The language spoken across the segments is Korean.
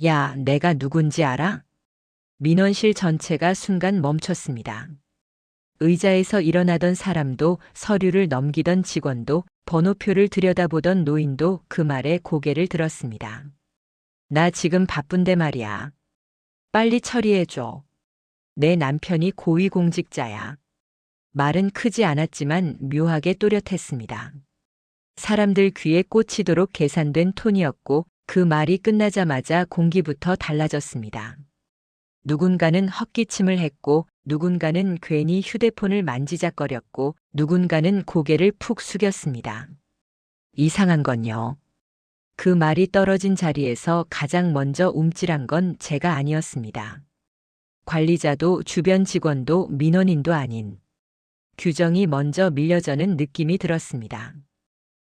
야, 내가 누군지 알아? 민원실 전체가 순간 멈췄습니다. 의자에서 일어나던 사람도, 서류를 넘기던 직원도, 번호표를 들여다보던 노인도 그 말에 고개를 들었습니다. 나 지금 바쁜데 말이야. 빨리 처리해줘. 내 남편이 고위공직자야. 말은 크지 않았지만 묘하게 또렷했습니다. 사람들 귀에 꽂히도록 계산된 톤이었고 그 말이 끝나자마자 공기부터 달라졌습니다. 누군가는 헛기침을 했고 누군가는 괜히 휴대폰을 만지작거렸고 누군가는 고개를 푹 숙였습니다. 이상한 건요. 그 말이 떨어진 자리에서 가장 먼저 움찔한 건 제가 아니었습니다. 관리자도 주변 직원도 민원인도 아닌 규정이 먼저 밀려져는 느낌이 들었습니다.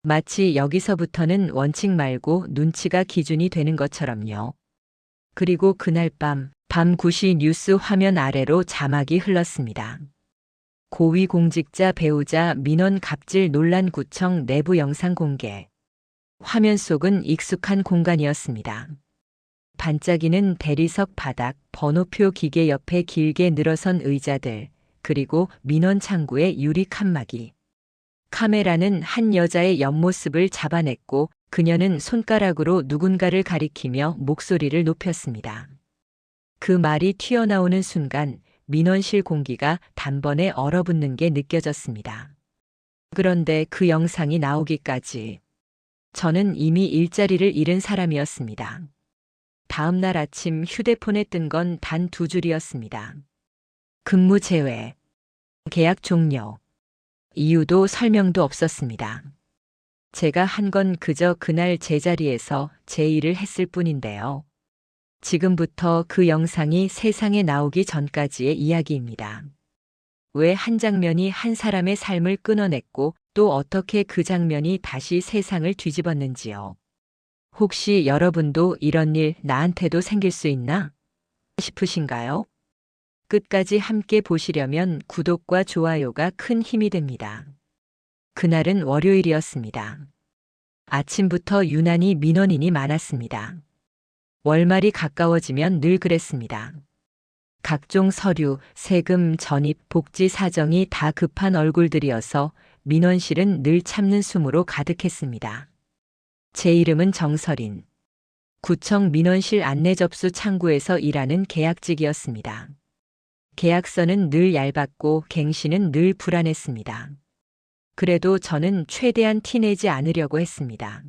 마치 여기서부터는 원칙 말고 눈치가 기준이 되는 것처럼요. 그리고 그날 밤 9시 뉴스 화면 아래로 자막이 흘렀습니다. 고위공직자 배우자 민원 갑질 논란 구청 내부 영상 공개. 화면 속은 익숙한 공간이었습니다. 반짝이는 대리석 바닥, 번호표 기계 옆에 길게 늘어선 의자들, 그리고 민원 창구의 유리 칸막이. 카메라는 한 여자의 옆모습을 잡아냈고 그녀는 손가락으로 누군가를 가리키며 목소리를 높였습니다. 그 말이 튀어나오는 순간 민원실 공기가 단번에 얼어붙는 게 느껴졌습니다. 그런데 그 영상이 나오기까지 저는 이미 일자리를 잃은 사람이었습니다. 다음 날 아침 휴대폰에 뜬 건 단 2줄이었습니다. 근무 제외, 계약 종료. 이유도 설명도 없었습니다. 제가 한 건 그저 그날 제자리에서 제 일을 했을 뿐인데요. 지금부터 그 영상이 세상에 나오기 전까지의 이야기입니다. 왜 한 장면이 한 사람의 삶을 끊어냈고 또 어떻게 그 장면이 다시 세상을 뒤집었는지요. 혹시 여러분도 이런 일 나한테도 생길 수 있나 싶으신가요? 끝까지 함께 보시려면 구독과 좋아요가 큰 힘이 됩니다. 그날은 월요일이었습니다. 아침부터 유난히 민원인이 많았습니다. 월말이 가까워지면 늘 그랬습니다. 각종 서류, 세금, 전입, 복지 사정이 다 급한 얼굴들이어서 민원실은 늘 참는 숨으로 가득했습니다. 제 이름은 정설인. 구청 민원실 안내 접수 창구에서 일하는 계약직이었습니다. 계약서는 늘 얇았고 갱신은 늘 불안했습니다. 그래도 저는 최대한 티내지 않으려고 했습니다.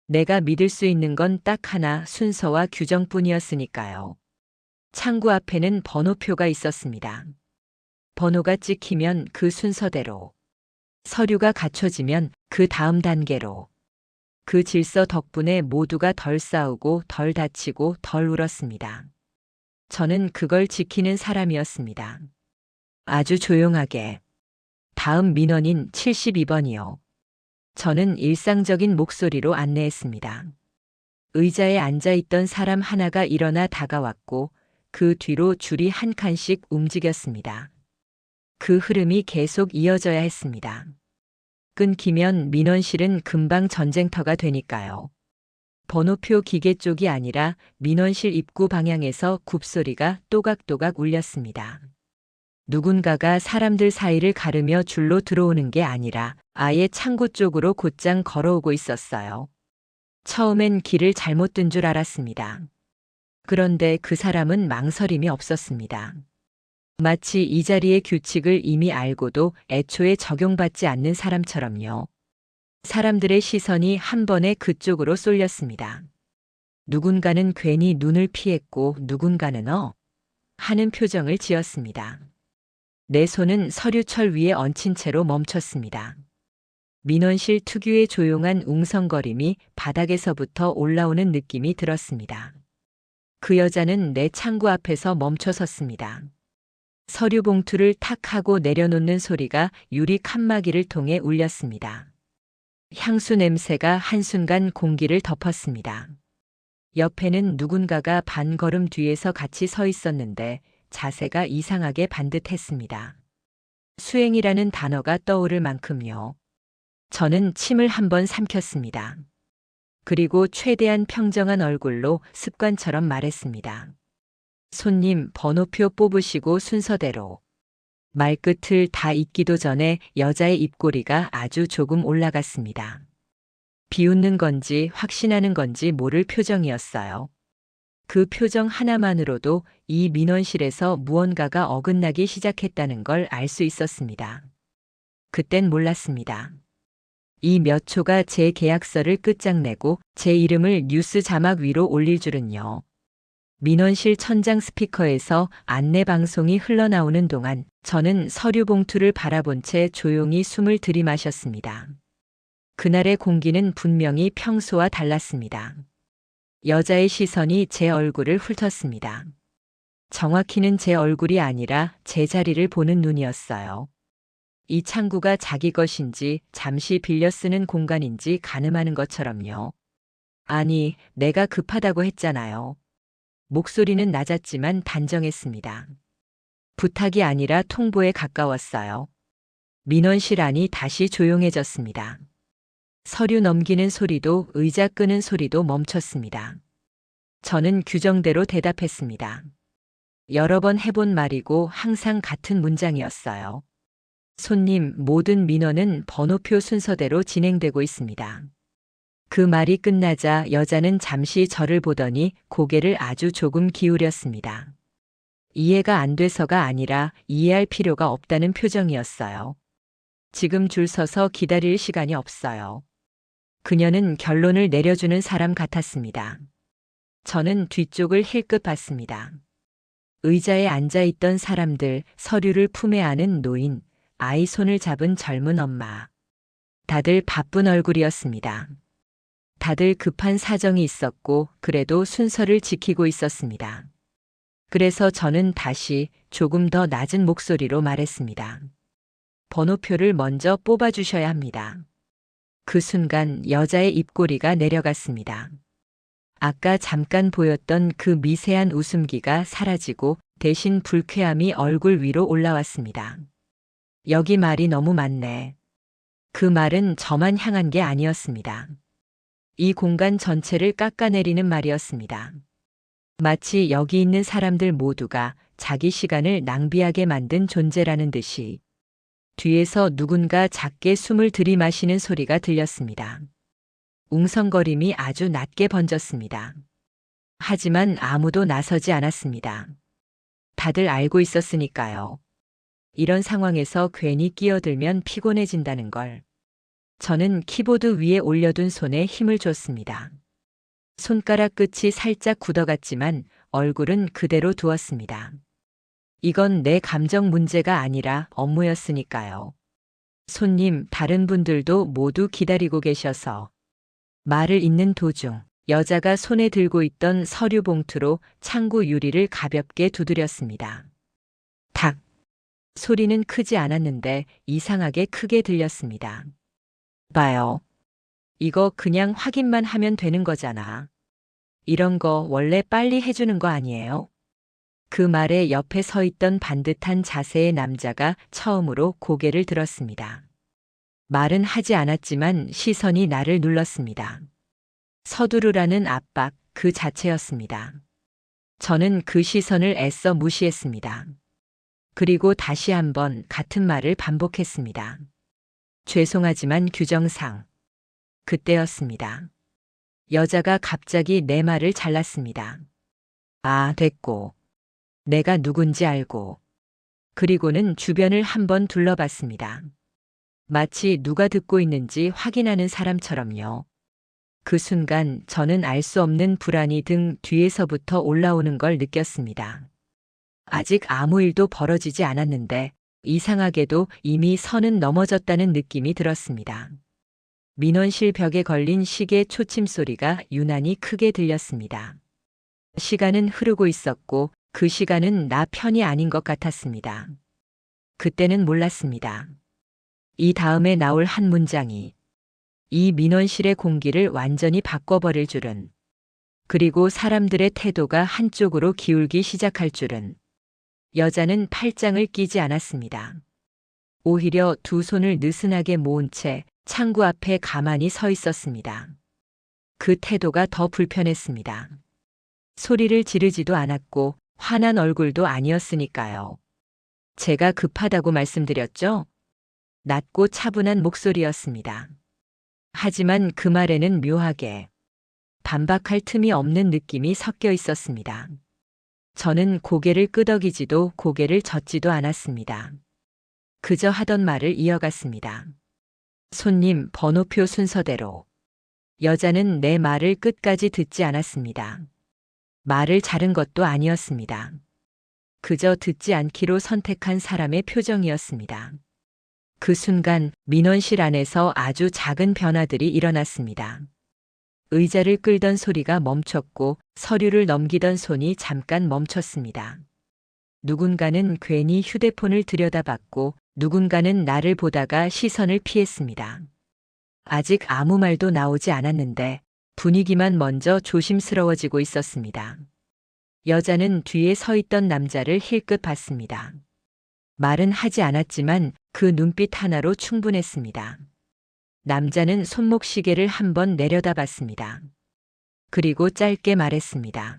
내가 믿을 수 있는 건 딱 하나, 순서와 규정뿐이었으니까요. 창구 앞에는 번호표가 있었습니다. 번호가 찍히면 그 순서대로, 서류가 갖춰지면 그 다음 단계로. 그 질서 덕분에 모두가 덜 싸우고 덜 다치고 덜 울었습니다. 저는 그걸 지키는 사람이었습니다. 아주 조용하게. 다음 민원인 72번이요. 저는 일상적인 목소리로 안내했습니다. 의자에 앉아있던 사람 하나가 일어나 다가왔고 그 뒤로 줄이 한 칸씩 움직였습니다. 그 흐름이 계속 이어져야 했습니다. 끊기면 민원실은 금방 전쟁터가 되니까요. 번호표 기계 쪽이 아니라 민원실 입구 방향에서 굽소리가 또각또각 울렸습니다. 누군가가 사람들 사이를 가르며 줄로 들어오는 게 아니라 아예 창구 쪽으로 곧장 걸어오고 있었어요. 처음엔 길을 잘못 든 줄 알았습니다. 그런데 그 사람은 망설임이 없었습니다. 마치 이 자리의 규칙을 이미 알고도 애초에 적용받지 않는 사람처럼요. 사람들의 시선이 한 번에 그쪽으로 쏠렸습니다. 누군가는 괜히 눈을 피했고 누군가는 하는 표정을 지었습니다. 내 손은 서류철 위에 얹힌 채로 멈췄습니다. 민원실 특유의 조용한 웅성거림이 바닥에서부터 올라오는 느낌이 들었습니다. 그 여자는 내 창구 앞에서 멈춰 섰습니다. 서류 봉투를 탁 하고 내려놓는 소리가 유리 칸막이를 통해 울렸습니다. 향수 냄새가 한순간 공기를 덮었습니다. 옆에는 누군가가 반 걸음 뒤에서 같이 서 있었는데 자세가 이상하게 반듯했습니다. 수행이라는 단어가 떠오를 만큼요. 저는 침을 한번 삼켰습니다. 그리고 최대한 평정한 얼굴로 습관처럼 말했습니다. 손님 번호표 뽑으시고 순서대로. 말끝을 다 잊기도 전에 여자의 입꼬리가 아주 조금 올라갔습니다. 비웃는 건지 확신하는 건지 모를 표정이었어요. 그 표정 하나만으로도 이 민원실에서 무언가가 어긋나기 시작했다는 걸 알 수 있었습니다. 그땐 몰랐습니다. 이 몇 초가 제 계약서를 끝장내고 제 이름을 뉴스 자막 위로 올릴 줄은요. 민원실 천장 스피커에서 안내 방송이 흘러나오는 동안 저는 서류 봉투를 바라본 채 조용히 숨을 들이마셨습니다. 그날의 공기는 분명히 평소와 달랐습니다. 여자의 시선이 제 얼굴을 훑었습니다. 정확히는 제 얼굴이 아니라 제 자리를 보는 눈이었어요. 이 창구가 자기 것인지 잠시 빌려 쓰는 공간인지 가늠하는 것처럼요. 아니, 내가 급하다고 했잖아요. 목소리는 낮았지만 단정했습니다. 부탁이 아니라 통보에 가까웠어요. 민원실 안이 다시 조용해졌습니다. 서류 넘기는 소리도 의자 끄는 소리도 멈췄습니다. 저는 규정대로 대답했습니다. 여러 번 해본 말이고 항상 같은 문장이었어요. 손님, 모든 민원은 번호표 순서대로 진행되고 있습니다. 그 말이 끝나자 여자는 잠시 저를 보더니 고개를 아주 조금 기울였습니다. 이해가 안 돼서가 아니라 이해할 필요가 없다는 표정이었어요. 지금 줄 서서 기다릴 시간이 없어요. 그녀는 결론을 내려주는 사람 같았습니다. 저는 뒤쪽을 힐끗 봤습니다. 의자에 앉아있던 사람들, 서류를 품에 안은 노인, 아이 손을 잡은 젊은 엄마. 다들 바쁜 얼굴이었습니다. 다들 급한 사정이 있었고 그래도 순서를 지키고 있었습니다. 그래서 저는 다시 조금 더 낮은 목소리로 말했습니다. 번호표를 먼저 뽑아주셔야 합니다. 그 순간 여자의 입꼬리가 내려갔습니다. 아까 잠깐 보였던 그 미세한 웃음기가 사라지고 대신 불쾌함이 얼굴 위로 올라왔습니다. 여기 말이 너무 많네. 그 말은 저만 향한 게 아니었습니다. 이 공간 전체를 깎아내리는 말이었습니다. 마치 여기 있는 사람들 모두가 자기 시간을 낭비하게 만든 존재라는 듯이 뒤에서 누군가 작게 숨을 들이마시는 소리가 들렸습니다. 웅성거림이 아주 낮게 번졌습니다. 하지만 아무도 나서지 않았습니다. 다들 알고 있었으니까요. 이런 상황에서 괜히 끼어들면 피곤해진다는 걸. 저는 키보드 위에 올려둔 손에 힘을 줬습니다. 손가락 끝이 살짝 굳어갔지만 얼굴은 그대로 두었습니다. 이건 내 감정 문제가 아니라 업무였으니까요. 손님, 다른 분들도 모두 기다리고 계셔서. 말을 잇는 도중 여자가 손에 들고 있던 서류 봉투로 창구 유리를 가볍게 두드렸습니다. 탁! 소리는 크지 않았는데 이상하게 크게 들렸습니다. 봐요. 이거 그냥 확인만 하면 되는 거잖아. 이런 거 원래 빨리 해주는 거 아니에요? 그 말에 옆에 서 있던 반듯한 자세의 남자가 처음으로 고개를 들었습니다. 말은 하지 않았지만 시선이 나를 눌렀습니다. 서두르라는 압박 그 자체였습니다. 저는 그 시선을 애써 무시했습니다. 그리고 다시 한번 같은 말을 반복했습니다. 죄송하지만 규정상. 그때였습니다. 여자가 갑자기 내 말을 잘랐습니다. 아, 됐고. 내가 누군지 알고. 그리고는 주변을 한번 둘러봤습니다. 마치 누가 듣고 있는지 확인하는 사람처럼요. 그 순간 저는 알 수 없는 불안이 등 뒤에서부터 올라오는 걸 느꼈습니다. 아직 아무 일도 벌어지지 않았는데 이상하게도 이미 선은 넘어졌다는 느낌이 들었습니다. 민원실 벽에 걸린 시계 초침 소리가 유난히 크게 들렸습니다. 시간은 흐르고 있었고 그 시간은 나 편이 아닌 것 같았습니다. 그때는 몰랐습니다. 이 다음에 나올 한 문장이 이 민원실의 공기를 완전히 바꿔버릴 줄은, 그리고 사람들의 태도가 한쪽으로 기울기 시작할 줄은. 여자는 팔짱을 끼지 않았습니다. 오히려 두 손을 느슨하게 모은 채 창구 앞에 가만히 서 있었습니다. 그 태도가 더 불편했습니다. 소리를 지르지도 않았고 화난 얼굴도 아니었으니까요. 제가 급하다고 말씀드렸죠? 낮고 차분한 목소리였습니다. 하지만 그 말에는 묘하게 반박할 틈이 없는 느낌이 섞여 있었습니다. 저는 고개를 끄덕이지도 고개를 젓지도 않았습니다. 그저 하던 말을 이어갔습니다. 손님 번호표 순서대로. 여자는 내 말을 끝까지 듣지 않았습니다. 말을 자른 것도 아니었습니다. 그저 듣지 않기로 선택한 사람의 표정이었습니다. 그 순간 민원실 안에서 아주 작은 변화들이 일어났습니다. 의자를 끌던 소리가 멈췄고 서류를 넘기던 손이 잠깐 멈췄습니다. 누군가는 괜히 휴대폰을 들여다봤고 누군가는 나를 보다가 시선을 피했습니다. 아직 아무 말도 나오지 않았는데 분위기만 먼저 조심스러워지고 있었습니다. 여자는 뒤에 서 있던 남자를 힐끗 봤습니다. 말은 하지 않았지만 그 눈빛 하나로 충분했습니다. 남자는 손목시계를 한번 내려다봤습니다. 그리고 짧게 말했습니다.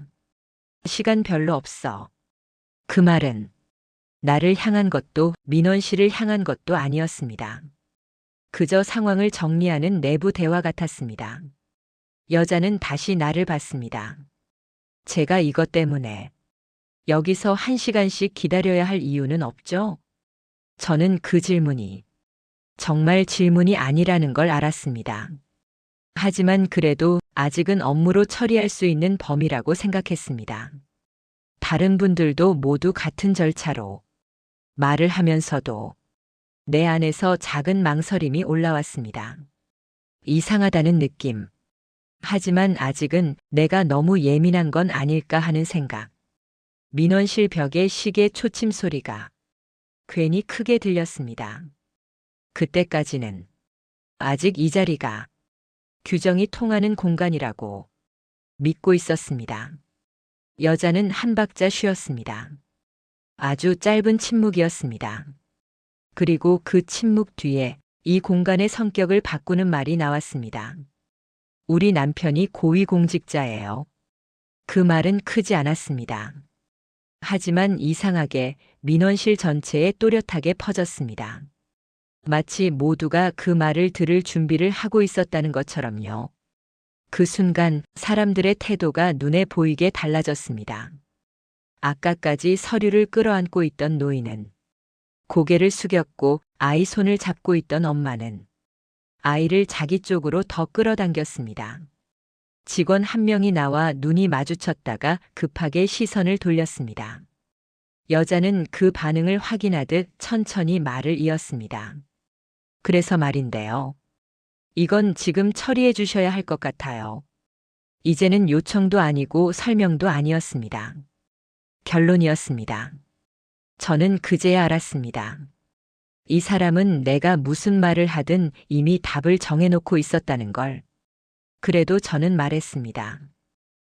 시간 별로 없어. 그 말은 나를 향한 것도 민원 씨를 향한 것도 아니었습니다. 그저 상황을 정리하는 내부 대화 같았습니다. 여자는 다시 나를 봤습니다. 제가 이것 때문에 여기서 1시간씩 기다려야 할 이유는 없죠? 저는 그 질문이 정말 질문이 아니라는 걸 알았습니다. 하지만 그래도 아직은 업무로 처리할 수 있는 범위라고 생각했습니다. 다른 분들도 모두 같은 절차로 말을 하면서도 내 안에서 작은 망설임이 올라왔습니다. 이상하다는 느낌. 하지만 아직은 내가 너무 예민한 건 아닐까 하는 생각. 민원실 벽에 시계 초침 소리가 괜히 크게 들렸습니다. 그때까지는 아직 이 자리가 규정이 통하는 공간이라고 믿고 있었습니다. 여자는 한 박자 쉬었습니다. 아주 짧은 침묵이었습니다. 그리고 그 침묵 뒤에 이 공간의 성격을 바꾸는 말이 나왔습니다. 우리 남편이 고위공직자예요. 그 말은 크지 않았습니다. 하지만 이상하게 민원실 전체에 또렷하게 퍼졌습니다. 마치 모두가 그 말을 들을 준비를 하고 있었다는 것처럼요. 그 순간 사람들의 태도가 눈에 보이게 달라졌습니다. 아까까지 서류를 끌어안고 있던 노인은 고개를 숙였고 아이 손을 잡고 있던 엄마는 아이를 자기 쪽으로 더 끌어당겼습니다. 직원 한 명이 나와 눈이 마주쳤다가 급하게 시선을 돌렸습니다. 여자는 그 반응을 확인하듯 천천히 말을 이었습니다. 그래서 말인데요. 이건 지금 처리해 주셔야 할 것 같아요. 이제는 요청도 아니고 설명도 아니었습니다. 결론이었습니다. 저는 그제야 알았습니다. 이 사람은 내가 무슨 말을 하든 이미 답을 정해놓고 있었다는 걸. 그래도 저는 말했습니다.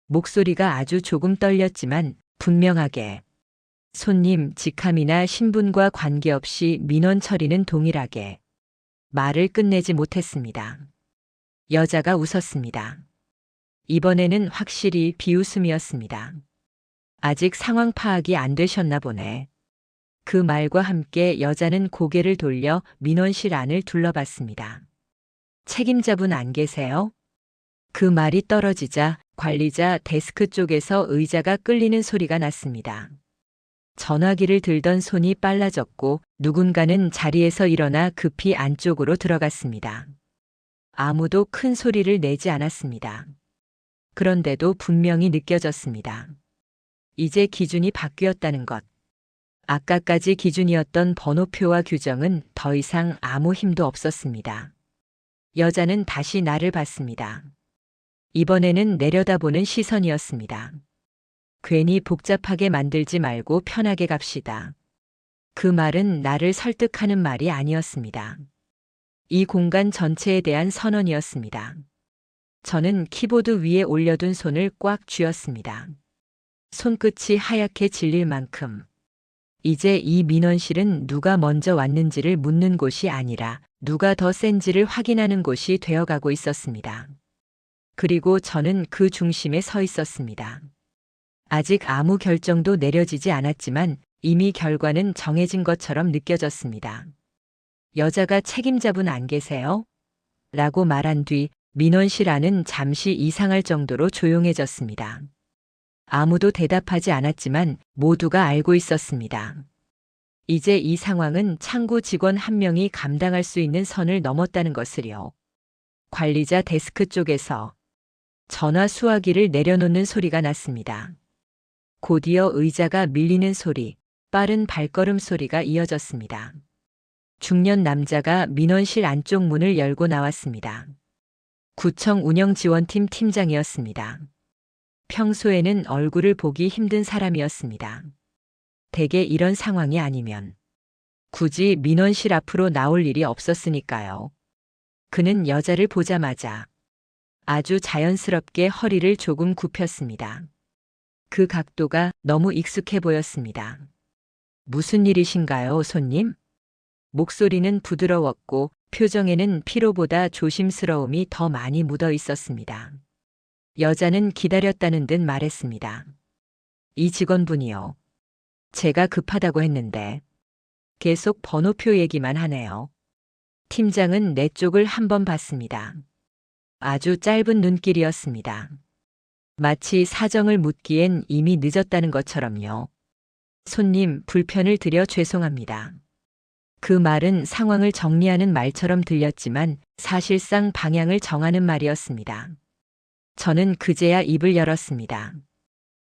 목소리가 아주 조금 떨렸지만 분명하게. 손님, 직함이나 신분과 관계없이 민원 처리는 동일하게. 말을 끝내지 못했습니다. 여자가 웃었습니다. 이번에는 확실히 비웃음이었습니다. 아직 상황 파악이 안 되셨나 보네. 그 말과 함께 여자는 고개를 돌려 민원실 안을 둘러봤습니다. 책임자분 안 계세요? 그 말이 떨어지자 관리자 데스크 쪽에서 의자가 끌리는 소리가 났습니다. 전화기를 들던 손이 빨라졌고 누군가는 자리에서 일어나 급히 안쪽으로 들어갔습니다. 아무도 큰 소리를 내지 않았습니다. 그런데도 분명히 느껴졌습니다. 이제 기준이 바뀌었다는 것. 아까까지 기준이었던 번호표와 규정은 더 이상 아무 힘도 없었습니다. 여자는 다시 나를 봤습니다. 이번에는 내려다보는 시선이었습니다. 괜히 복잡하게 만들지 말고 편하게 갑시다. 그 말은 나를 설득하는 말이 아니었습니다. 이 공간 전체에 대한 선언이었습니다. 저는 키보드 위에 올려둔 손을 꽉 쥐었습니다. 손끝이 하얗게 질릴 만큼. 이제 이 민원실은 누가 먼저 왔는지를 묻는 곳이 아니라 누가 더 센지를 확인하는 곳이 되어가고 있었습니다. 그리고 저는 그 중심에 서 있었습니다. 아직 아무 결정도 내려지지 않았지만 이미 결과는 정해진 것처럼 느껴졌습니다. 여자가 책임자분 안 계세요? 라고 말한 뒤 민원실 안은 잠시 이상할 정도로 조용해졌습니다. 아무도 대답하지 않았지만 모두가 알고 있었습니다. 이제 이 상황은 창구 직원 한 명이 감당할 수 있는 선을 넘었다는 것을요. 관리자 데스크 쪽에서 전화 수화기를 내려놓는 소리가 났습니다. 곧이어 의자가 밀리는 소리, 빠른 발걸음 소리가 이어졌습니다. 중년 남자가 민원실 안쪽 문을 열고 나왔습니다. 구청 운영지원팀 팀장이었습니다. 평소에는 얼굴을 보기 힘든 사람이었습니다. 대개 이런 상황이 아니면 굳이 민원실 앞으로 나올 일이 없었으니까요. 그는 여자를 보자마자 아주 자연스럽게 허리를 조금 굽혔습니다. 그 각도가 너무 익숙해 보였습니다. 무슨 일이신가요, 손님? 목소리는 부드러웠고 표정에는 피로보다 조심스러움이 더 많이 묻어 있었습니다. 여자는 기다렸다는 듯 말했습니다. 이 직원분이요. 제가 급하다고 했는데 계속 번호표 얘기만 하네요. 팀장은 내 쪽을 한번 봤습니다. 아주 짧은 눈길이었습니다. 마치 사정을 묻기엔 이미 늦었다는 것처럼요. 손님, 불편을 드려 죄송합니다. 그 말은 상황을 정리하는 말처럼 들렸지만 사실상 방향을 정하는 말이었습니다. 저는 그제야 입을 열었습니다.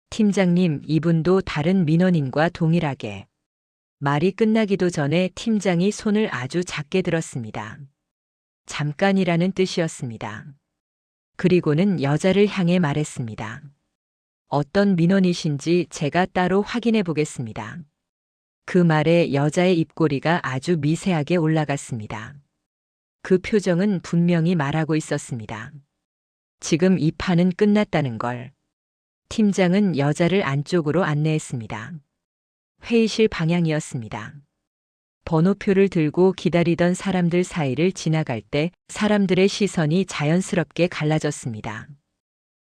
팀장님, 이분도 다른 민원인과 동일하게. 말이 끝나기도 전에 팀장이 손을 아주 작게 들었습니다. 잠깐이라는 뜻이었습니다. 그리고는 여자를 향해 말했습니다. 어떤 민원이신지 제가 따로 확인해 보겠습니다. 그 말에 여자의 입꼬리가 아주 미세하게 올라갔습니다. 그 표정은 분명히 말하고 있었습니다. 지금 이 판은 끝났다는 걸. 팀장은 여자를 안쪽으로 안내했습니다. 회의실 방향이었습니다. 번호표를 들고 기다리던 사람들 사이를 지나갈 때 사람들의 시선이 자연스럽게 갈라졌습니다.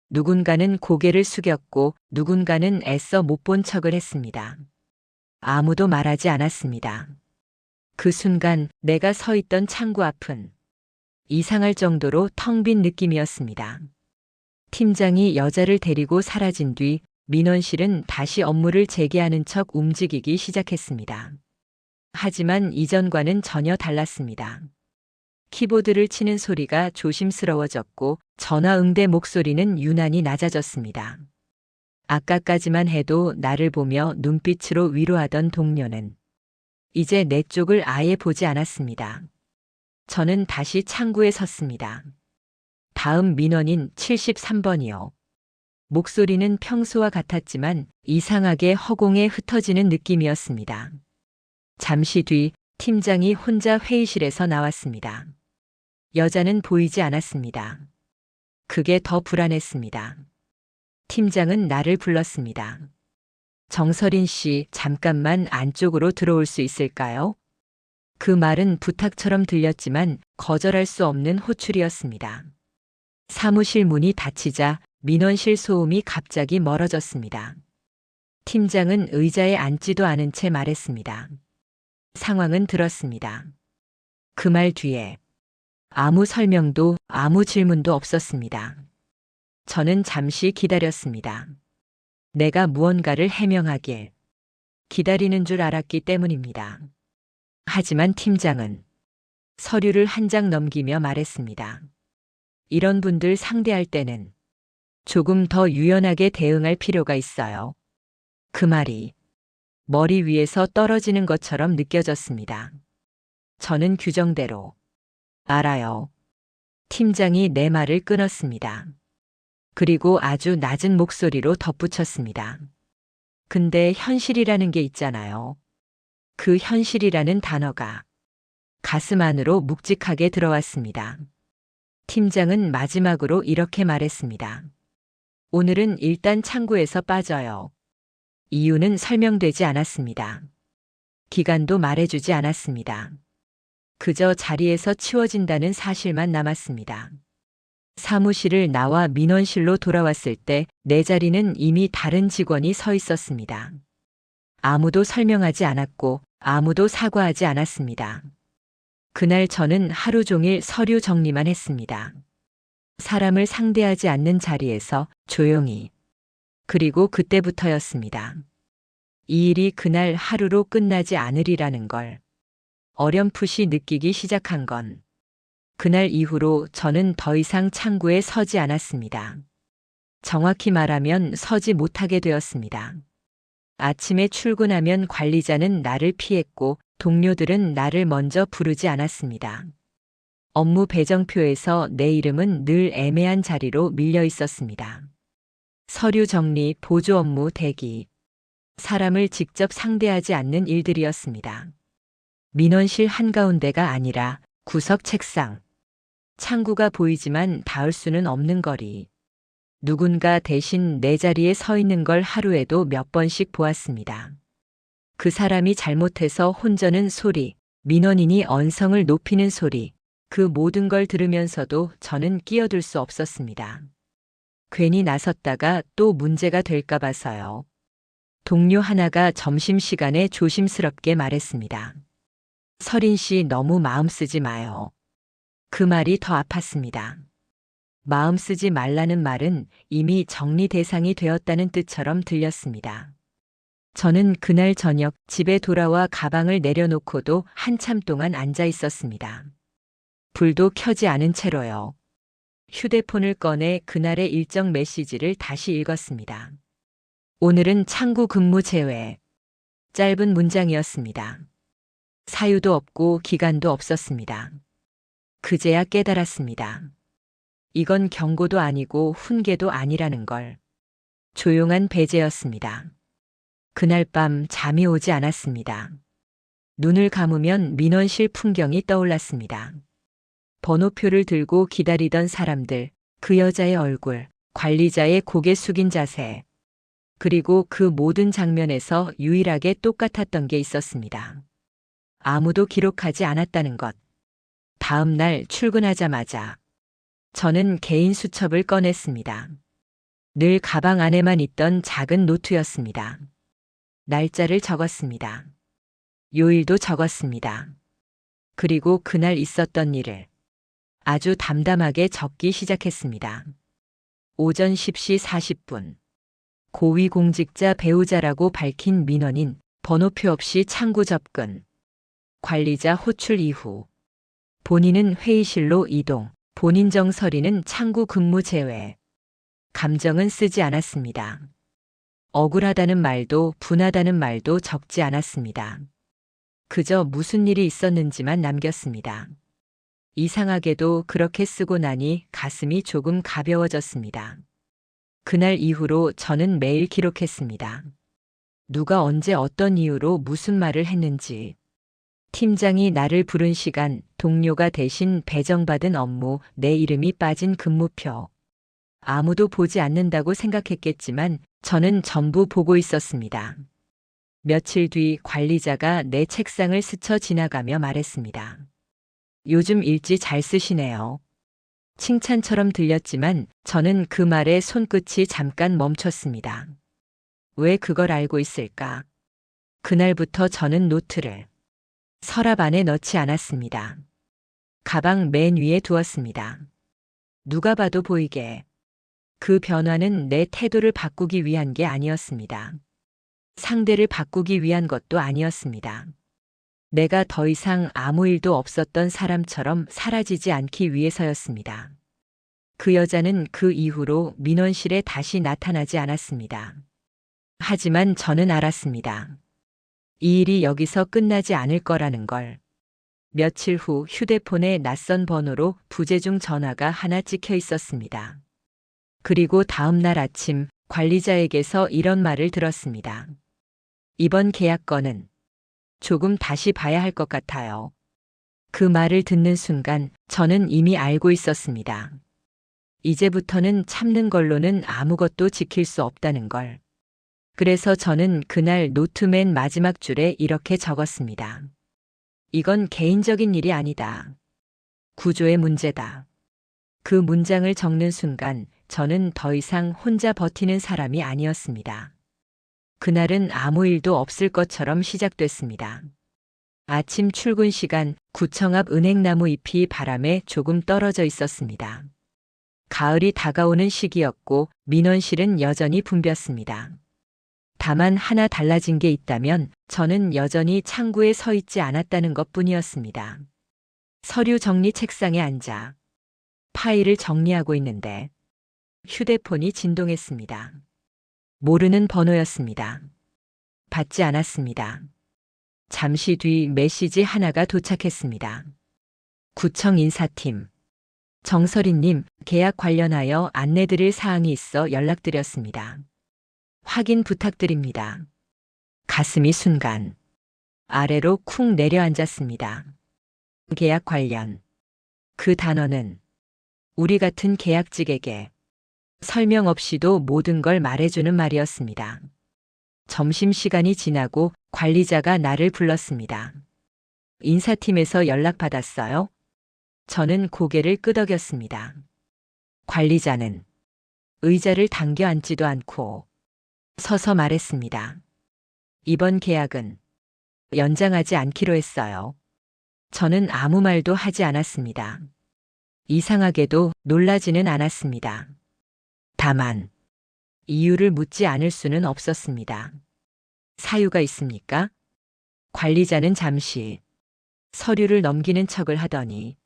누군가는 고개를 숙였고 누군가는 애써 못 본 척을 했습니다. 아무도 말하지 않았습니다. 그 순간 내가 서 있던 창구 앞은 이상할 정도로 텅 빈 느낌이었습니다. 팀장이 여자를 데리고 사라진 뒤 민원실은 다시 업무를 재개하는 척 움직이기 시작했습니다. 하지만 이전과는 전혀 달랐습니다. 키보드를 치는 소리가 조심스러워졌고 전화 응대 목소리는 유난히 낮아졌습니다. 아까까지만 해도 나를 보며 눈빛으로 위로하던 동료는 이제 내 쪽을 아예 보지 않았습니다. 저는 다시 창구에 섰습니다. 다음 민원인 73번이요. 목소리는 평소와 같았지만 이상하게 허공에 흩어지는 느낌이었습니다. 잠시 뒤 팀장이 혼자 회의실에서 나왔습니다. 여자는 보이지 않았습니다. 그게 더 불안했습니다. 팀장은 나를 불렀습니다. 정설인 씨, 잠깐만 안쪽으로 들어올 수 있을까요? 그 말은 부탁처럼 들렸지만 거절할 수 없는 호출이었습니다. 사무실 문이 닫히자 민원실 소음이 갑자기 멀어졌습니다. 팀장은 의자에 앉지도 않은 채 말했습니다. 상황은 들었습니다. 그 말 뒤에 아무 설명도 아무 질문도 없었습니다. 저는 잠시 기다렸습니다. 내가 무언가를 해명하길 기다리는 줄 알았기 때문입니다. 하지만 팀장은 서류를 한 장 넘기며 말했습니다. 이런 분들 상대할 때는 조금 더 유연하게 대응할 필요가 있어요. 그 말이 머리 위에서 떨어지는 것처럼 느껴졌습니다. 저는 규정대로 알아요. 팀장이 내 말을 끊었습니다. 그리고 아주 낮은 목소리로 덧붙였습니다. 근데 현실이라는 게 있잖아요. 그 현실이라는 단어가 가슴 안으로 묵직하게 들어왔습니다. 팀장은 마지막으로 이렇게 말했습니다. 오늘은 일단 창구에서 빠져요. 이유는 설명되지 않았습니다. 기간도 말해주지 않았습니다. 그저 자리에서 치워진다는 사실만 남았습니다. 사무실을 나와 민원실로 돌아왔을 때 내 자리는 이미 다른 직원이 서 있었습니다. 아무도 설명하지 않았고 아무도 사과하지 않았습니다. 그날 저는 하루 종일 서류 정리만 했습니다. 사람을 상대하지 않는 자리에서 조용히. 그리고 그때부터였습니다. 이 일이 그날 하루로 끝나지 않으리라는 걸 어렴풋이 느끼기 시작한 건 그날 이후로 저는 더 이상 창구에 서지 않았습니다. 정확히 말하면 서지 못하게 되었습니다. 아침에 출근하면 관리자는 나를 피했고 동료들은 나를 먼저 부르지 않았습니다. 업무 배정표에서 내 이름은 늘 애매한 자리로 밀려 있었습니다. 서류 정리, 보조 업무 대기. 사람을 직접 상대하지 않는 일들이었습니다. 민원실 한가운데가 아니라 구석 책상. 창구가 보이지만 닿을 수는 없는 거리. 누군가 대신 내 자리에 서 있는 걸 하루에도 몇 번씩 보았습니다. 그 사람이 잘못해서 혼저는 소리, 민원인이 언성을 높이는 소리, 그 모든 걸 들으면서도 저는 끼어들 수 없었습니다. 괜히 나섰다가 또 문제가 될까 봐서요. 동료 하나가 점심시간에 조심스럽게 말했습니다. 서린 씨 너무 마음 쓰지 마요. 그 말이 더 아팠습니다. 마음 쓰지 말라는 말은 이미 정리 대상이 되었다는 뜻처럼 들렸습니다. 저는 그날 저녁 집에 돌아와 가방을 내려놓고도 한참 동안 앉아 있었습니다. 불도 켜지 않은 채로요. 휴대폰을 꺼내 그날의 일정 메시지를 다시 읽었습니다. 오늘은 창구 근무 제외. 짧은 문장이었습니다. 사유도 없고 기간도 없었습니다. 그제야 깨달았습니다. 이건 경고도 아니고 훈계도 아니라는 걸. 조용한 배제였습니다. 그날 밤 잠이 오지 않았습니다. 눈을 감으면 민원실 풍경이 떠올랐습니다. 번호표를 들고 기다리던 사람들, 그 여자의 얼굴, 관리자의 고개 숙인 자세. 그리고 그 모든 장면에서 유일하게 똑같았던 게 있었습니다. 아무도 기록하지 않았다는 것. 다음 날 출근하자마자 저는 개인 수첩을 꺼냈습니다. 늘 가방 안에만 있던 작은 노트였습니다. 날짜를 적었습니다. 요일도 적었습니다. 그리고 그날 있었던 일을 아주 담담하게 적기 시작했습니다. 오전 10시 40분. 고위공직자 배우자라고 밝힌 민원인, 번호표 없이 창구 접근. 관리자 호출 이후. 본인은 회의실로 이동. 본인 정서리는 창구 근무 제외. 감정은 쓰지 않았습니다. 억울하다는 말도 분하다는 말도 적지 않았습니다. 그저 무슨 일이 있었는지만 남겼습니다. 이상하게도 그렇게 쓰고 나니 가슴이 조금 가벼워졌습니다. 그날 이후로 저는 매일 기록했습니다. 누가 언제 어떤 이유로 무슨 말을 했는지. 팀장이 나를 부른 시간, 동료가 대신 배정받은 업무, 내 이름이 빠진 근무표. 아무도 보지 않는다고 생각했겠지만 저는 전부 보고 있었습니다. 며칠 뒤 관리자가 내 책상을 스쳐 지나가며 말했습니다. 요즘 일지 잘 쓰시네요. 칭찬처럼 들렸지만 저는 그 말에 손끝이 잠깐 멈췄습니다. 왜 그걸 알고 있을까? 그날부터 저는 노트를 서랍 안에 넣지 않았습니다. 가방 맨 위에 두었습니다. 누가 봐도 보이게. 그 변화는 내 태도를 바꾸기 위한 게 아니었습니다. 상대를 바꾸기 위한 것도 아니었습니다. 내가 더 이상 아무 일도 없었던 사람처럼 사라지지 않기 위해서였습니다. 그 여자는 그 이후로 민원실에 다시 나타나지 않았습니다. 하지만 저는 알았습니다. 이 일이 여기서 끝나지 않을 거라는 걸. 며칠 후 휴대폰에 낯선 번호로 부재중 전화가 하나 찍혀 있었습니다. 그리고 다음 날 아침 관리자에게서 이런 말을 들었습니다. 이번 계약건은 조금 다시 봐야 할 것 같아요. 그 말을 듣는 순간 저는 이미 알고 있었습니다. 이제부터는 참는 걸로는 아무것도 지킬 수 없다는 걸. 그래서 저는 그날 노트 맨 마지막 줄에 이렇게 적었습니다. 이건 개인적인 일이 아니다. 구조의 문제다. 그 문장을 적는 순간 저는 더 이상 혼자 버티는 사람이 아니었습니다. 그날은 아무 일도 없을 것처럼 시작됐습니다. 아침 출근 시간 구청 앞 은행나무 잎이 바람에 조금 떨어져 있었습니다. 가을이 다가오는 시기였고 민원실은 여전히 붐볐습니다. 다만 하나 달라진 게 있다면 저는 여전히 창구에 서 있지 않았다는 것뿐이었습니다. 서류 정리 책상에 앉아 파일을 정리하고 있는데 휴대폰이 진동했습니다. 모르는 번호였습니다. 받지 않았습니다. 잠시 뒤 메시지 하나가 도착했습니다. 구청 인사팀. 정설희님, 계약 관련하여 안내드릴 사항이 있어 연락드렸습니다. 확인 부탁드립니다. 가슴이 순간 아래로 쿵 내려앉았습니다. 계약 관련. 그 단어는 우리 같은 계약직에게 설명 없이도 모든 걸 말해주는 말이었습니다. 점심시간이 지나고 관리자가 나를 불렀습니다. 인사팀에서 연락받았어요? 저는 고개를 끄덕였습니다. 관리자는 의자를 당겨 앉지도 않고 서서 말했습니다. 이번 계약은 연장하지 않기로 했어요. 저는 아무 말도 하지 않았습니다. 이상하게도 놀라지는 않았습니다. 다만 이유를 묻지 않을 수는 없었습니다. 사유가 있습니까? 관리자는 잠시 서류를 넘기는 척을 하더니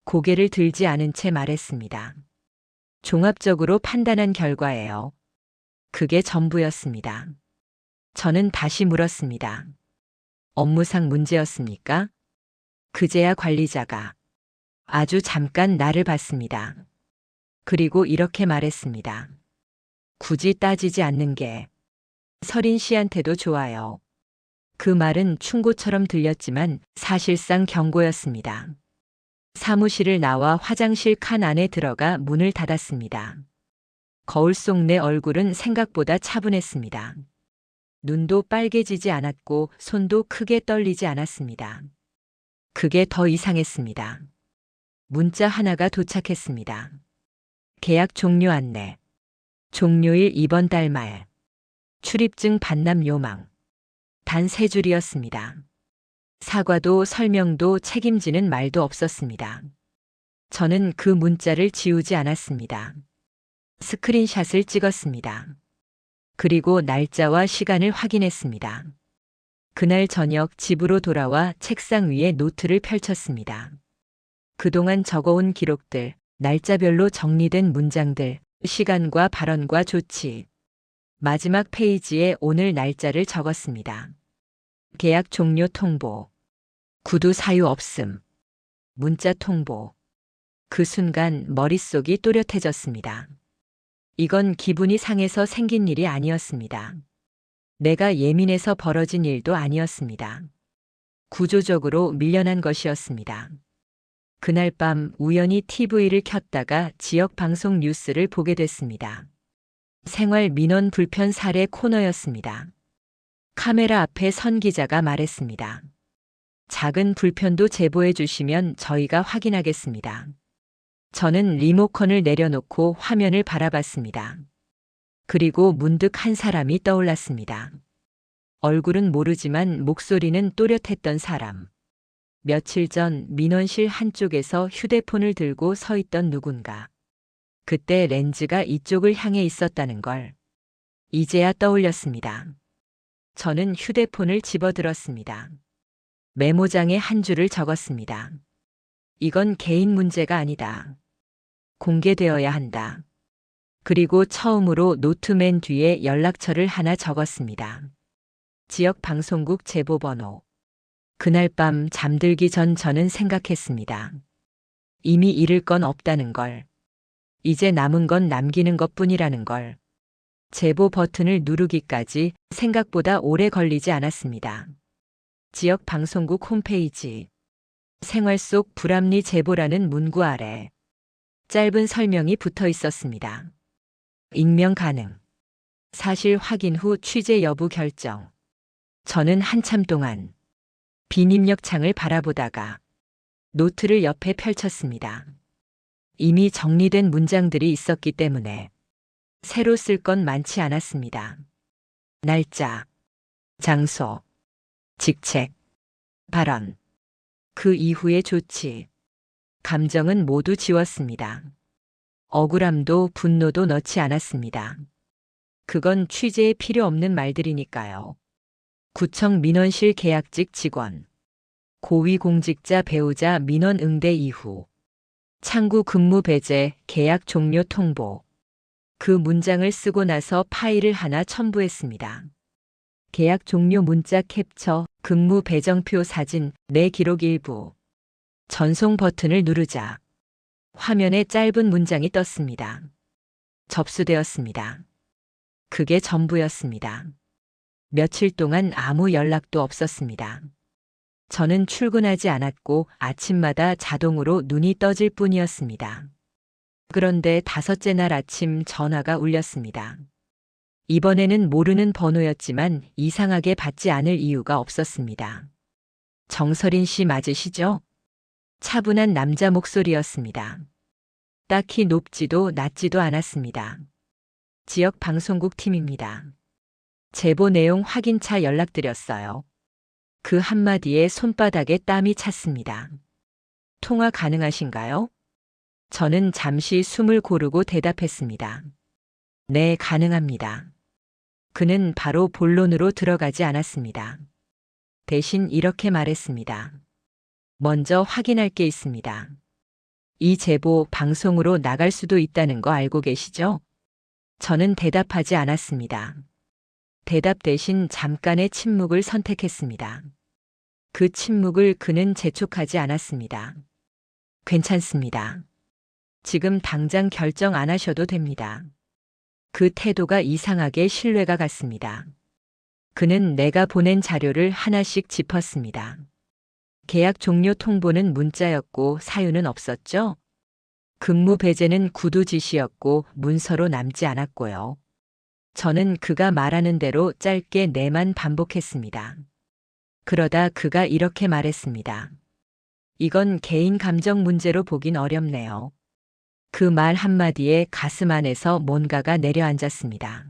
고개를 들지 않은 채 말했습니다. 종합적으로 판단한 결과예요. 그게 전부였습니다. 저는 다시 물었습니다. 업무상 문제였습니까? 그제야 관리자가 아주 잠깐 나를 봤습니다. 그리고 이렇게 말했습니다. 굳이 따지지 않는 게 설인 씨한테도 좋아요. 그 말은 충고처럼 들렸지만 사실상 경고였습니다. 사무실을 나와 화장실 칸 안에 들어가 문을 닫았습니다. 거울 속 내 얼굴은 생각보다 차분했습니다. 눈도 빨개지지 않았고 손도 크게 떨리지 않았습니다. 그게 더 이상했습니다. 문자 하나가 도착했습니다. 계약 종료 안내. 종료일 이번 달 말. 출입증 반납 요망. 단 3줄이었습니다. 사과도 설명도 책임지는 말도 없었습니다. 저는 그 문자를 지우지 않았습니다. 스크린샷을 찍었습니다. 그리고 날짜와 시간을 확인했습니다. 그날 저녁 집으로 돌아와 책상 위에 노트를 펼쳤습니다. 그동안 적어온 기록들, 날짜별로 정리된 문장들, 시간과 발언과 조치. 마지막 페이지에 오늘 날짜를 적었습니다. 계약 종료 통보. 구두 사유 없음. 문자 통보. 그 순간 머릿속이 또렷해졌습니다. 이건 기분이 상해서 생긴 일이 아니었습니다. 내가 예민해서 벌어진 일도 아니었습니다. 구조적으로 밀려난 것이었습니다. 그날 밤 우연히 TV를 켰다가 지역 방송 뉴스를 보게 됐습니다. 생활 민원 불편 사례 코너였습니다. 카메라 앞에 선 기자가 말했습니다. 작은 불편도 제보해 주시면 저희가 확인하겠습니다. 저는 리모컨을 내려놓고 화면을 바라봤습니다. 그리고 문득 한 사람이 떠올랐습니다. 얼굴은 모르지만 목소리는 또렷했던 사람. 며칠 전 민원실 한쪽에서 휴대폰을 들고 서 있던 누군가. 그때 렌즈가 이쪽을 향해 있었다는 걸 이제야 떠올렸습니다. 저는 휴대폰을 집어들었습니다. 메모장에 한 줄을 적었습니다. 이건 개인 문제가 아니다. 공개되어야 한다. 그리고 처음으로 노트맨 뒤에 연락처를 하나 적었습니다. 지역 방송국 제보번호. 그날 밤 잠들기 전 저는 생각했습니다. 이미 잃을 건 없다는 걸. 이제 남은 건 남기는 것뿐이라는 걸. 제보 버튼을 누르기까지 생각보다 오래 걸리지 않았습니다. 지역 방송국 홈페이지. 생활 속 불합리 제보라는 문구 아래 짧은 설명이 붙어 있었습니다. 익명 가능. 사실 확인 후 취재 여부 결정. 저는 한참 동안 빈 입력창을 바라보다가 노트를 옆에 펼쳤습니다. 이미 정리된 문장들이 있었기 때문에 새로 쓸 건 많지 않았습니다. 날짜, 장소, 직책, 발언, 그 이후의 조치, 감정은 모두 지웠습니다. 억울함도 분노도 넣지 않았습니다. 그건 취재에 필요 없는 말들이니까요. 구청 민원실 계약직 직원, 고위공직자 배우자 민원 응대 이후, 창구 근무 배제, 계약 종료 통보. 그 문장을 쓰고 나서 파일을 하나 첨부했습니다. 계약 종료 문자 캡처, 근무 배정표 사진, 내 기록 일부. 전송 버튼을 누르자 화면에 짧은 문장이 떴습니다. 접수되었습니다. 그게 전부였습니다. 며칠 동안 아무 연락도 없었습니다. 저는 출근하지 않았고 아침마다 자동으로 눈이 떠질 뿐이었습니다. 그런데 5째 날 아침 전화가 울렸습니다. 이번에는 모르는 번호였지만 이상하게 받지 않을 이유가 없었습니다. 정설인 씨 맞으시죠? 차분한 남자 목소리였습니다. 딱히 높지도 낮지도 않았습니다. 지역 방송국 팀입니다. 제보 내용 확인차 연락드렸어요. 그 한마디에 손바닥에 땀이 찼습니다. 통화 가능하신가요? 저는 잠시 숨을 고르고 대답했습니다. 네, 가능합니다. 그는 바로 본론으로 들어가지 않았습니다. 대신 이렇게 말했습니다. 먼저 확인할 게 있습니다. 이 제보 방송으로 나갈 수도 있다는 거 알고 계시죠? 저는 대답하지 않았습니다. 대답 대신 잠깐의 침묵을 선택했습니다. 그 침묵을 그는 재촉하지 않았습니다. 괜찮습니다. 지금 당장 결정 안 하셔도 됩니다. 그 태도가 이상하게 신뢰가 갔습니다. 그는 내가 보낸 자료를 하나씩 짚었습니다. 계약 종료 통보는 문자였고 사유는 없었죠? 근무 배제는 구두 지시였고 문서로 남지 않았고요. 저는 그가 말하는 대로 짧게 네만 반복했습니다. 그러다 그가 이렇게 말했습니다. 이건 개인 감정 문제로 보긴 어렵네요. 그 말 한마디에 가슴 안에서 뭔가가 내려앉았습니다.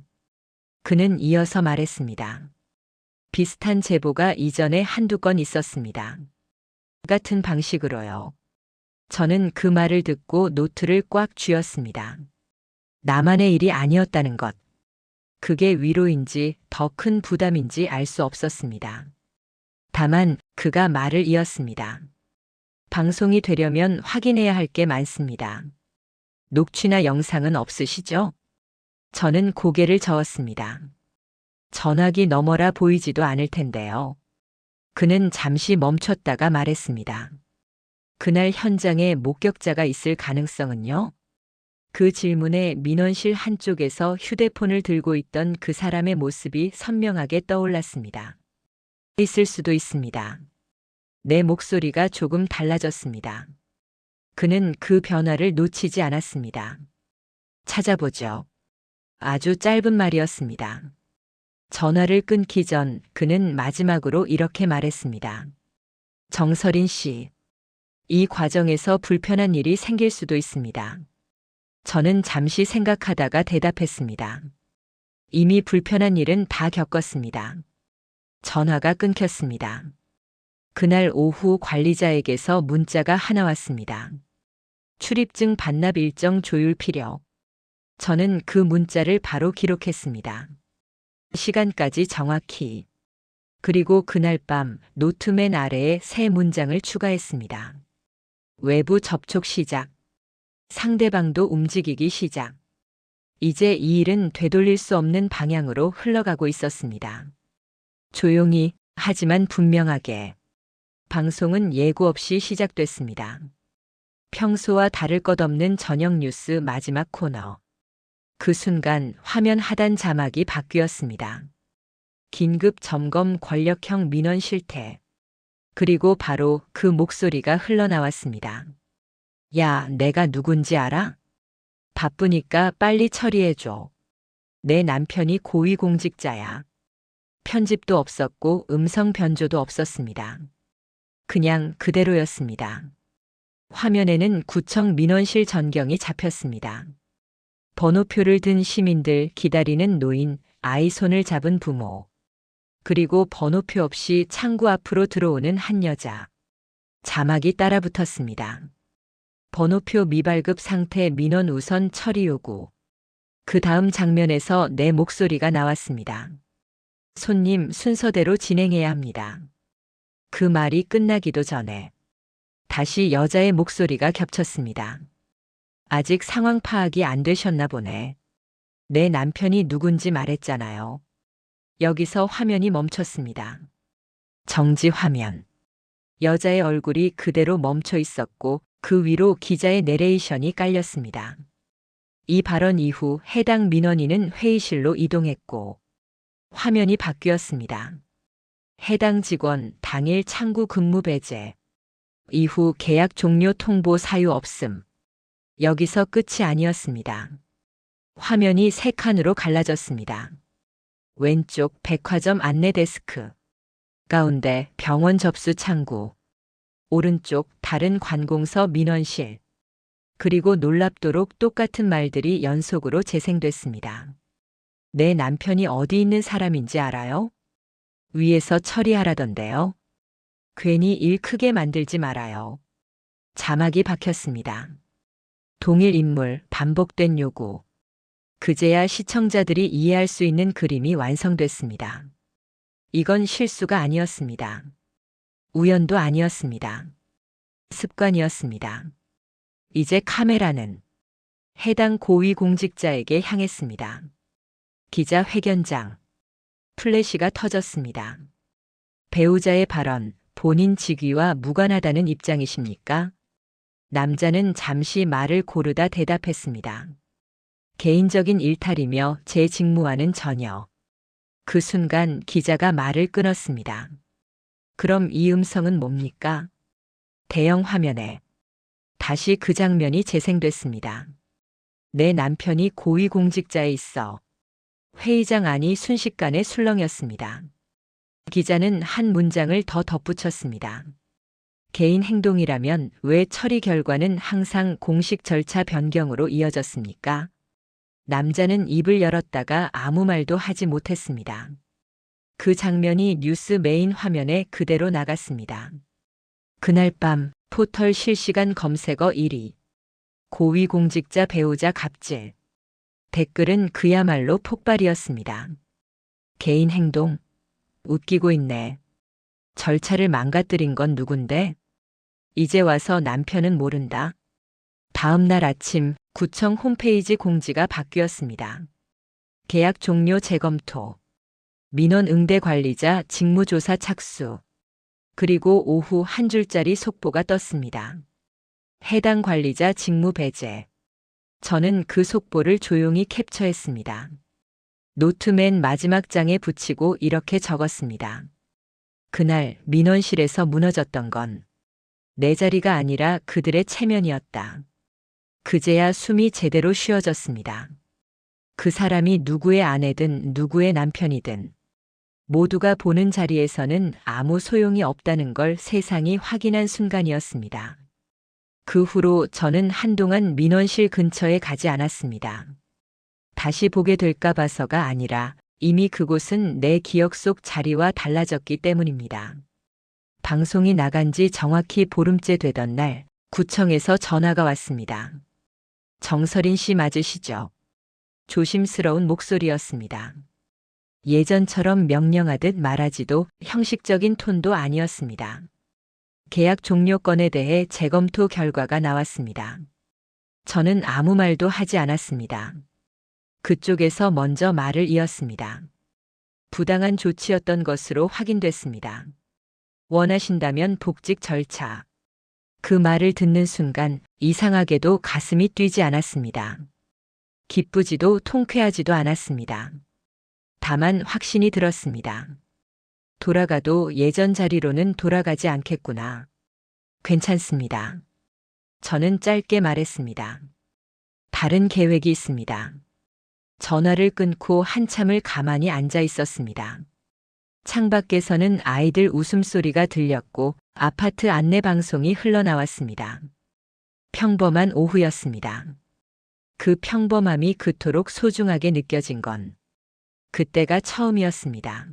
그는 이어서 말했습니다. 비슷한 제보가 이전에 한두 건 있었습니다. 같은 방식으로요. 저는 그 말을 듣고 노트를 꽉 쥐었습니다. 나만의 일이 아니었다는 것. 그게 위로인지 더 큰 부담인지 알 수 없었습니다. 다만 그가 말을 이었습니다. 방송이 되려면 확인해야 할 게 많습니다. 녹취나 영상은 없으시죠? 저는 고개를 저었습니다. 전화기 너머라 보이지도 않을 텐데요. 그는 잠시 멈췄다가 말했습니다. 그날 현장에 목격자가 있을 가능성은요? 그 질문에 민원실 한쪽에서 휴대폰을 들고 있던 그 사람의 모습이 선명하게 떠올랐습니다. 있을 수도 있습니다. 내 목소리가 조금 달라졌습니다. 그는 그 변화를 놓치지 않았습니다. 찾아보죠. 아주 짧은 말이었습니다. 전화를 끊기 전 그는 마지막으로 이렇게 말했습니다. 정설인 씨, 이 과정에서 불편한 일이 생길 수도 있습니다. 저는 잠시 생각하다가 대답했습니다. 이미 불편한 일은 다 겪었습니다. 전화가 끊겼습니다. 그날 오후 관리자에게서 문자가 하나 왔습니다. 출입증 반납 일정 조율 필요. 저는 그 문자를 바로 기록했습니다. 시간까지 정확히. 그리고 그날 밤 노트맨 아래에 새 문장을 추가했습니다. 외부 접촉 시작. 상대방도 움직이기 시작. 이제 이 일은 되돌릴 수 없는 방향으로 흘러가고 있었습니다. 조용히, 하지만 분명하게. 방송은 예고 없이 시작됐습니다. 평소와 다를 것 없는 저녁 뉴스 마지막 코너. 그 순간 화면 하단 자막이 바뀌었습니다. 긴급 점검 권력형 민원 실태. 그리고 바로 그 목소리가 흘러나왔습니다. 야, 내가 누군지 알아? 바쁘니까 빨리 처리해줘. 내 남편이 고위공직자야. 편집도 없었고 음성 변조도 없었습니다. 그냥 그대로였습니다. 화면에는 구청 민원실 전경이 잡혔습니다. 번호표를 든 시민들, 기다리는 노인, 아이 손을 잡은 부모. 그리고 번호표 없이 창구 앞으로 들어오는 한 여자. 자막이 따라 붙었습니다. 번호표 미발급 상태 민원 우선 처리 요구. 그 다음 장면에서 내 목소리가 나왔습니다. 손님 순서대로 진행해야 합니다. 그 말이 끝나기도 전에 다시 여자의 목소리가 겹쳤습니다. 아직 상황 파악이 안 되셨나 보네. 내 남편이 누군지 말했잖아요. 여기서 화면이 멈췄습니다. 정지 화면. 여자의 얼굴이 그대로 멈춰 있었고 그 위로 기자의 내레이션이 깔렸습니다. 이 발언 이후 해당 민원인은 회의실로 이동했고 화면이 바뀌었습니다. 해당 직원 당일 창구 근무 배제. 이후 계약 종료 통보 사유 없음. 여기서 끝이 아니었습니다. 화면이 3칸으로 갈라졌습니다. 왼쪽 백화점 안내 데스크. 가운데 병원 접수 창구. 오른쪽 다른 관공서 민원실. 그리고 놀랍도록 똑같은 말들이 연속으로 재생됐습니다. 내 남편이 어디 있는 사람인지 알아요? 위에서 처리하라던데요. 괜히 일 크게 만들지 말아요. 자막이 박혔습니다. 동일 인물, 반복된 요구. 그제야 시청자들이 이해할 수 있는 그림이 완성됐습니다. 이건 실수가 아니었습니다. 우연도 아니었습니다. 습관이었습니다. 이제 카메라는 해당 고위공직자에게 향했습니다. 기자회견장. 플래시가 터졌습니다. 배우자의 발언, 본인 직위와 무관하다는 입장이십니까? 남자는 잠시 말을 고르다 대답했습니다. 개인적인 일탈이며 제 직무와는 전혀. 그 순간 기자가 말을 끊었습니다. 그럼 이 음성은 뭡니까? 대형 화면에 다시 그 장면이 재생됐습니다. 내 남편이 고위공직자에 있어. 회의장 안이 순식간에 술렁였습니다. 기자는 한 문장을 더 덧붙였습니다. 개인 행동이라면 왜 처리 결과는 항상 공식 절차 변경으로 이어졌습니까? 남자는 입을 열었다가 아무 말도 하지 못했습니다. 그 장면이 뉴스 메인 화면에 그대로 나갔습니다. 그날 밤 포털 실시간 검색어 1위. 고위공직자 배우자 갑질. 댓글은 그야말로 폭발이었습니다. 개인 행동. 웃기고 있네. 절차를 망가뜨린 건 누군데? 이제 와서 남편은 모른다. 다음 날 아침 구청 홈페이지 공지가 바뀌었습니다. 계약 종료 재검토. 민원 응대 관리자 직무조사 착수. 그리고 오후 한 줄짜리 속보가 떴습니다. 해당 관리자 직무 배제. 저는 그 속보를 조용히 캡처했습니다. 노트 맨 마지막 장에 붙이고 이렇게 적었습니다. 그날 민원실에서 무너졌던 건 내 자리가 아니라 그들의 체면이었다. 그제야 숨이 제대로 쉬어졌습니다. 그 사람이 누구의 아내든 누구의 남편이든 모두가 보는 자리에서는 아무 소용이 없다는 걸 세상이 확인한 순간이었습니다. 그 후로 저는 한동안 민원실 근처에 가지 않았습니다. 다시 보게 될까 봐서가 아니라 이미 그곳은 내 기억 속 자리와 달라졌기 때문입니다. 방송이 나간 지 정확히 보름째 되던 날 구청에서 전화가 왔습니다. 정설인 씨 맞으시죠? 조심스러운 목소리였습니다. 예전처럼 명령하듯 말하지도 형식적인 톤도 아니었습니다. 계약 종료 건에 대해 재검토 결과가 나왔습니다. 저는 아무 말도 하지 않았습니다. 그쪽에서 먼저 말을 이었습니다. 부당한 조치였던 것으로 확인됐습니다. 원하신다면 복직 절차. 그 말을 듣는 순간 이상하게도 가슴이 뛰지 않았습니다. 기쁘지도 통쾌하지도 않았습니다. 다만 확신이 들었습니다. 돌아가도 예전 자리로는 돌아가지 않겠구나. 괜찮습니다. 저는 짧게 말했습니다. 다른 계획이 있습니다. 전화를 끊고 한참을 가만히 앉아 있었습니다. 창밖에서는 아이들 웃음소리가 들렸고 아파트 안내 방송이 흘러나왔습니다. 평범한 오후였습니다. 그 평범함이 그토록 소중하게 느껴진 건 그때가 처음이었습니다.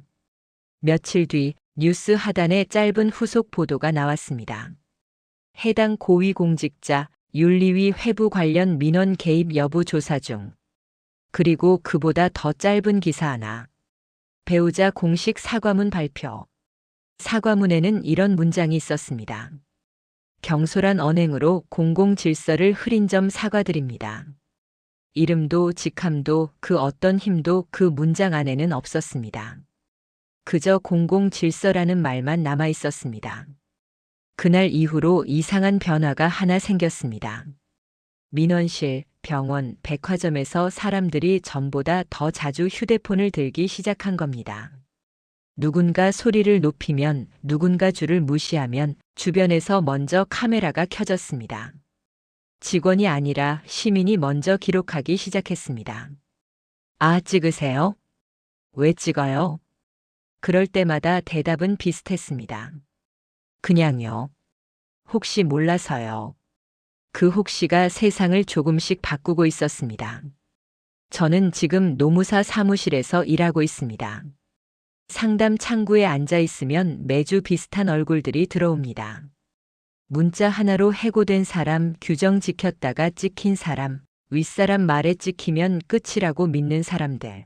며칠 뒤 뉴스 하단에 짧은 후속 보도가 나왔습니다. 해당 고위공직자 윤리위 회부 관련 민원 개입 여부 조사 중. 그리고 그보다 더 짧은 기사 하나. 배우자 공식 사과문 발표. 사과문에는 이런 문장이 있었습니다. 경솔한 언행으로 공공질서를 흐린 점 사과드립니다. 이름도 직함도 그 어떤 힘도 그 문장 안에는 없었습니다. 그저 공공질서라는 말만 남아 있었습니다. 그날 이후로 이상한 변화가 하나 생겼습니다. 민원실, 병원, 백화점에서 사람들이 전보다 더 자주 휴대폰을 들기 시작한 겁니다. 누군가 소리를 높이면, 누군가 줄을 무시하면 주변에서 먼저 카메라가 켜졌습니다. 직원이 아니라 시민이 먼저 기록하기 시작했습니다. 아, 찍으세요? 왜 찍어요? 그럴 때마다 대답은 비슷했습니다. 그냥요. 혹시 몰라서요. 그 혹시가 세상을 조금씩 바꾸고 있었습니다. 저는 지금 노무사 사무실에서 일하고 있습니다. 상담 창구에 앉아 있으면 매주 비슷한 얼굴들이 들어옵니다. 문자 하나로 해고된 사람, 규정 지켰다가 찍힌 사람, 윗사람 말에 찍히면 끝이라고 믿는 사람들.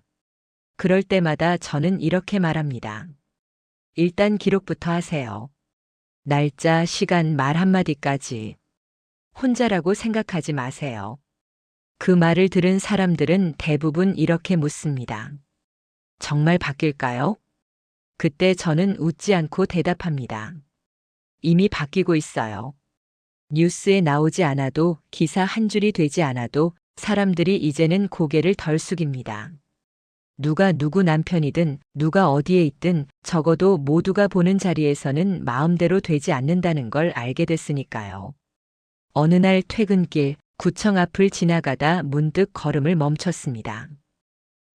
그럴 때마다 저는 이렇게 말합니다. 일단 기록부터 하세요. 날짜, 시간, 말 한마디까지. 혼자라고 생각하지 마세요. 그 말을 들은 사람들은 대부분 이렇게 묻습니다. 정말 바뀔까요? 그때 저는 웃지 않고 대답합니다. 이미 바뀌고 있어요. 뉴스에 나오지 않아도, 기사 한 줄이 되지 않아도 사람들이 이제는 고개를 덜 숙입니다. 누가 누구 남편이든 누가 어디에 있든 적어도 모두가 보는 자리에서는 마음대로 되지 않는다는 걸 알게 됐으니까요. 어느 날 퇴근길, 구청 앞을 지나가다 문득 걸음을 멈췄습니다.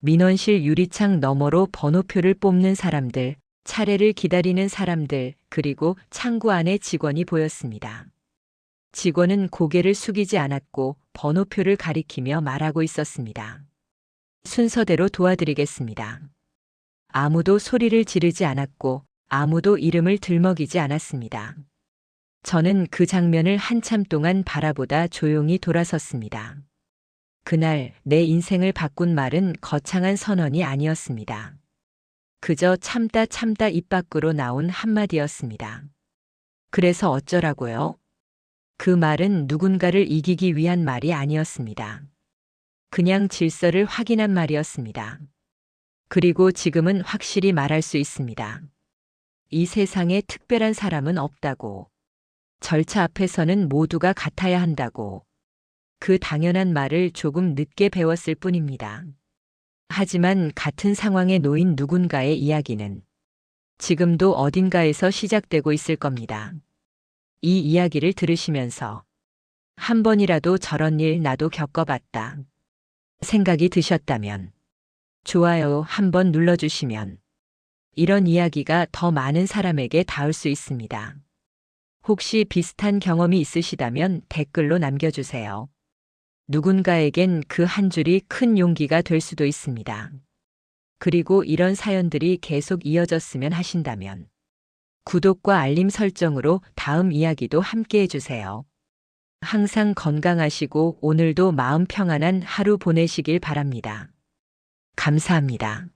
민원실 유리창 너머로 번호표를 뽑는 사람들, 차례를 기다리는 사람들, 그리고 창구 안에 직원이 보였습니다. 직원은 고개를 숙이지 않았고 번호표를 가리키며 말하고 있었습니다. 순서대로 도와드리겠습니다. 아무도 소리를 지르지 않았고 아무도 이름을 들먹이지 않았습니다. 저는 그 장면을 한참 동안 바라보다 조용히 돌아섰습니다. 그날 내 인생을 바꾼 말은 거창한 선언이 아니었습니다. 그저 참다 참다 입 밖으로 나온 한마디였습니다. 그래서 어쩌라고요? 그 말은 누군가를 이기기 위한 말이 아니었습니다. 그냥 질서를 확인한 말이었습니다. 그리고 지금은 확실히 말할 수 있습니다. 이 세상에 특별한 사람은 없다고. 절차 앞에서는 모두가 같아야 한다고. 그 당연한 말을 조금 늦게 배웠을 뿐입니다. 하지만 같은 상황에 놓인 누군가의 이야기는 지금도 어딘가에서 시작되고 있을 겁니다. 이 이야기를 들으시면서 한 번이라도 저런 일 나도 겪어봤다 생각이 드셨다면 좋아요 한번 눌러주시면 이런 이야기가 더 많은 사람에게 닿을 수 있습니다. 혹시 비슷한 경험이 있으시다면 댓글로 남겨주세요. 누군가에겐 그 한 줄이 큰 용기가 될 수도 있습니다. 그리고 이런 사연들이 계속 이어졌으면 하신다면 구독과 알림 설정으로 다음 이야기도 함께 해주세요. 항상 건강하시고 오늘도 마음 평안한 하루 보내시길 바랍니다. 감사합니다.